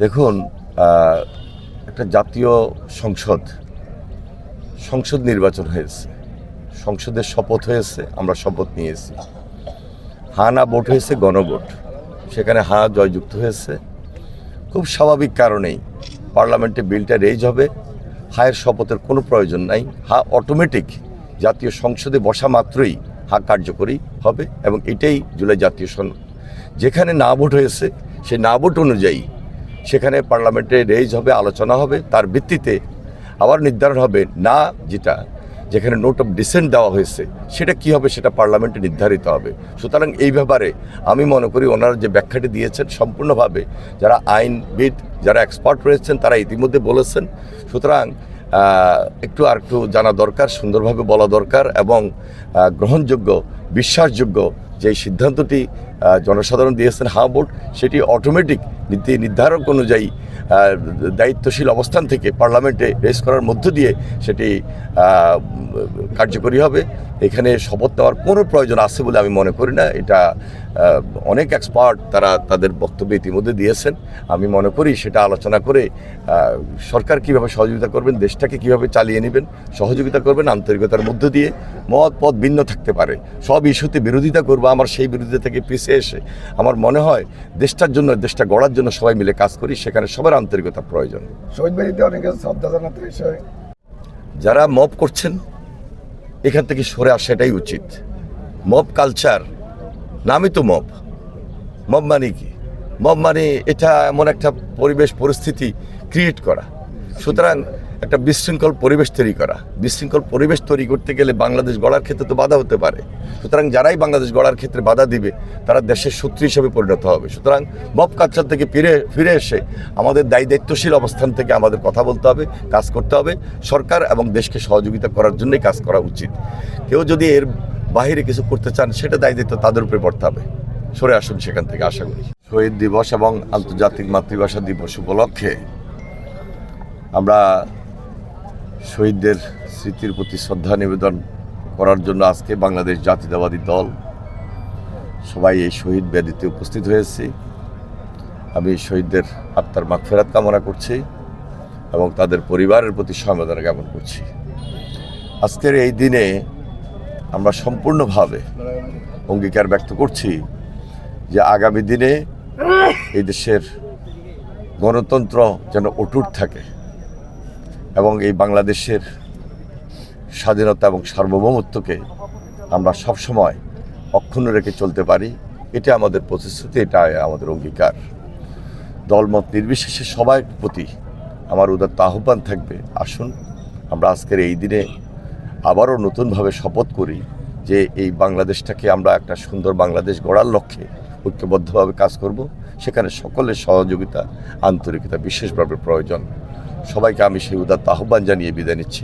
দেখুন, একটা জাতীয় সংসদ নির্বাচন হয়েছে, সংসদের শপথ হয়েছে, আমরা শপথ নিয়েছি। হ্যাঁ না ভোট হয়েছে, গণভোট, সেখানে হ্যাঁ জয়যুক্ত হয়েছে। খুব স্বাভাবিক কারণেই পার্লামেন্টে বিলটা রেজ হবে। হায়ের শপথের কোনো প্রয়োজন নাই, হ্যাঁ অটোমেটিক জাতীয় সংসদে বসা মাত্রই হ্যাঁ কার্যকরী হবে এবং এটাই জুলাই জাতীয় সনদ। যেখানে না ভোট হয়েছে সেই না ভোট অনুযায়ী সেখানে পার্লামেন্টে রেজ হবে, আলোচনা হবে, তার ভিত্তিতে আবার নির্ধারণ হবে না যেখানে নোট অফ ডিসেন্ট দেওয়া হয়েছে সেটা কি হবে, সেটা পার্লামেন্টে নির্ধারিত হবে। সুতরাং এই ব্যাপারে আমি মনে করি ওনারা যে ব্যাখ্যাটি দিয়েছেন সম্পূর্ণভাবে যারা আইনবিদ, যারা এক্সপার্ট রয়েছেন তারা ইতিমধ্যে বলেছেন। সুতরাং একটু জানা দরকার, সুন্দরভাবে বলা দরকার এবং গ্রহণযোগ্য, বিশ্বাসযোগ্য যে সিদ্ধান্তটি জনসাধারণ দিয়েছেন হ্যাঁ ভোট, সেটি অটোমেটিক নীতি নির্ধারক অনুযায়ী দায়িত্বশীল অবস্থান থেকে পার্লামেন্টে রেজ করার মধ্য দিয়ে সেটি কার্যকরী হবে। এখানে শপথ নেওয়ার কোনো প্রয়োজন আছে বলে আমি মনে করি না। এটা অনেক এক্সপার্ট তারা তাদের বক্তব্য ইতিমধ্যে দিয়েছেন। আমি মনে করি সেটা আলোচনা করে সরকার কীভাবে সহযোগিতা করবেন, দেশটাকে কীভাবে চালিয়ে নেবেন, সহযোগিতা করবেন আন্তরিকতার মধ্য দিয়ে। মত ভিন্ন থাকতে পারে, সব ইস্যুতে বিরোধিতা করবো, আমার সেই বিরোধিতা থেকে পিছিয়ে এসে আমার মনে হয় দেশটার জন্য, দেশটা গড়ার জন্য সবাই মিলে কাজ করি, সেখানে সবার আন্তরিকতা প্রয়োজন। শহীদ বাড়িতে অনেকে শ্রদ্ধা জানাতে এসে যারা মব করছেন এখান থেকে সরে আসাটাই উচিত। মব কালচার, নামই তো মব। মব মানে কি? মব মানে এটা এমন একটা পরিবেশ পরিস্থিতি ক্রিয়েট করা। সুতরাং একটা বিশৃঙ্খল পরিবেশ তৈরি করা। বিশৃঙ্খল পরিবেশ তৈরি করতে গেলে বাংলাদেশ গড়ার ক্ষেত্রে তো বাধা হতে পারে। সুতরাং যারাই বাংলাদেশ গড়ার ক্ষেত্রে বাধা দিবে তারা দেশের শত্রু হিসেবে পরিণত হবে। সুতরাং মব কালচার থেকে ফিরে এসে আমাদের দায়িত্বশীল অবস্থান থেকে আমাদের কথা বলতে হবে, কাজ করতে হবে। সরকার এবং দেশকে সহযোগিতা করার জন্যই কাজ করা উচিত। কেউ যদি এর বাহিরে কিছু করতে চান সেটা দায়িত্ব তাদের উপরে পড়তে হবে। সরে আসুন সেখান থেকে, আশা করি। শহীদ দিবস এবং আন্তর্জাতিক মাতৃভাষা দিবস উপলক্ষে আমরা শহীদদের স্মৃতির প্রতি শ্রদ্ধা নিবেদন করার জন্য আজকে বাংলাদেশ জাতীয়তাবাদী দল সবাই এই শহীদ বেদিতে উপস্থিত হয়েছি। আমি শহীদদের আত্মার মাগফিরাত কামনা করছি এবং তাদের পরিবারের প্রতি সমবেদনা জ্ঞাপন করছি। আজকের এই দিনে আমরা সম্পূর্ণভাবে অঙ্গীকার ব্যক্ত করছি যে আগামী দিনে এই দেশের গণতন্ত্র যেন অটুট থাকে এবং এই বাংলাদেশের স্বাধীনতা এবং সার্বভৌমত্বকে আমরা সবসময় অক্ষুণ্ণ রেখে চলতে পারি। এটা আমাদের প্রতিশ্রুতি, এটা আমাদের অঙ্গীকার। দলমত নির্বিশেষে সবার প্রতি আমার উদাত্ত আহ্বান থাকবে, আসুন আমরা আজকের এই দিনে আবারও নতুনভাবে শপথ করি যে এই বাংলাদেশটাকে আমরা একটা সুন্দর বাংলাদেশ গড়ার লক্ষ্যে ঐক্যবদ্ধভাবে কাজ করব। সেখানে সকলের সহযোগিতা, আন্তরিকতা বিশেষভাবে প্রয়োজন। সবাইকে আমি সেই উদাত্ত আহ্বান জানিয়ে বিদায় নিচ্ছি।